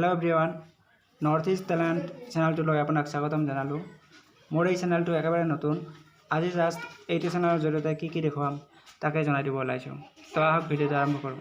Hello everyone North East talent channel आपनाक स्वागतम जानालो। मोर चैनल एकेबारे नतुन आज जस्ट ये चैनल जरिए कि देखुवाम ताके जनाई दिब ओलाइछो। तो आहक भिडिओ आरम्भ करूँ।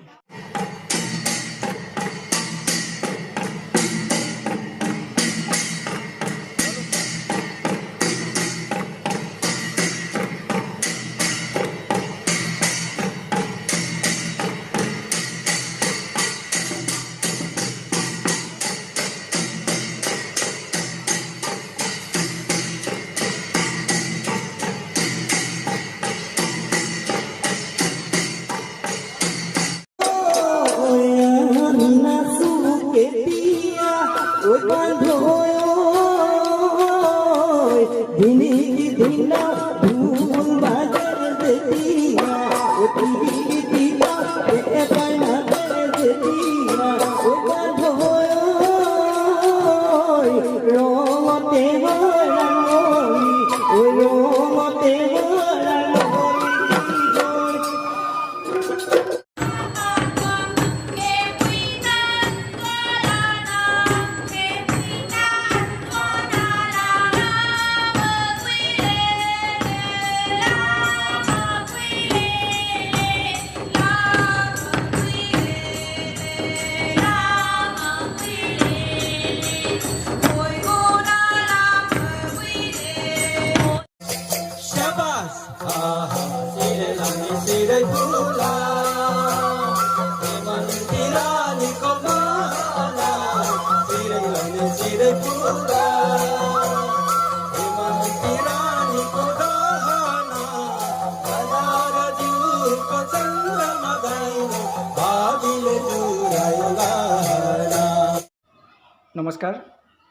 नमस्कार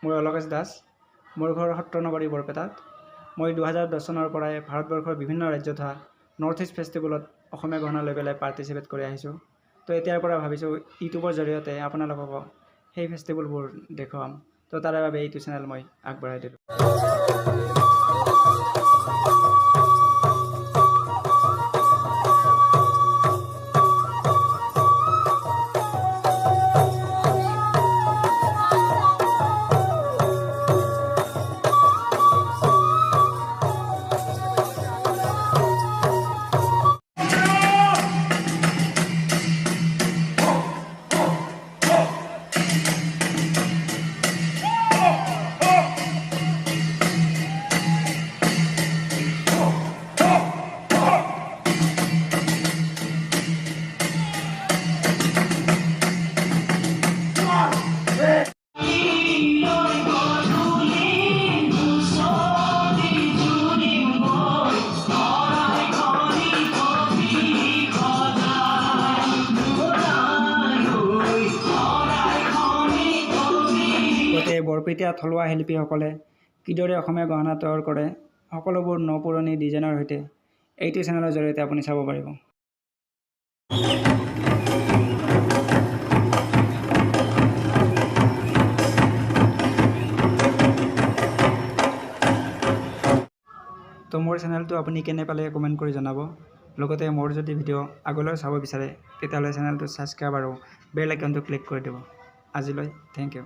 मैं अलकेश दास मोर घर सत्रनगरी बरपेटात मैं 2010 सनर पराय भारतवर्षर विभिन्न राज्यत होवा नॉर्थ ईस्ट फेस्टिवलत अসমীয়া गहना লৈ পেলাই पार्टिसिपेट কৰি আহিছোঁ। तो एতিয়াर পৰা ভাবিছোঁ ইউটিউবৰ জৰিয়তে আপোনালোকক সেই ফেষ্টিভেলবোৰ দেখুৱাম। তো তাৰে বাবে এইটো চেনেল মই আগবঢ়াই দিলোঁ। বৰপেটীয়া থলুৱা শিল্পীসকলে কিদৰে অসমীয়া গহনা তৈয়াৰ কৰে সকলোবোৰ নপুৰণি ডিজাইনৰ সৈতে এইটো চেনেলৰ জৰিয়তে আপুনি চাব পাৰিব। তো মোৰ চেনেলটো আপুনি কেনে পালে কমেণ্ট কৰি জনাব। লগতে মোৰ যদি ভিডিঅ' আগলৈ চাব বিচাৰে তেতিয়াহ'লে চেনেলটো ছাবস্ক্ৰাইব আৰু বেল আইকনটো ক্লিক কৰি দিব। আজিলৈ থেংক ইউ।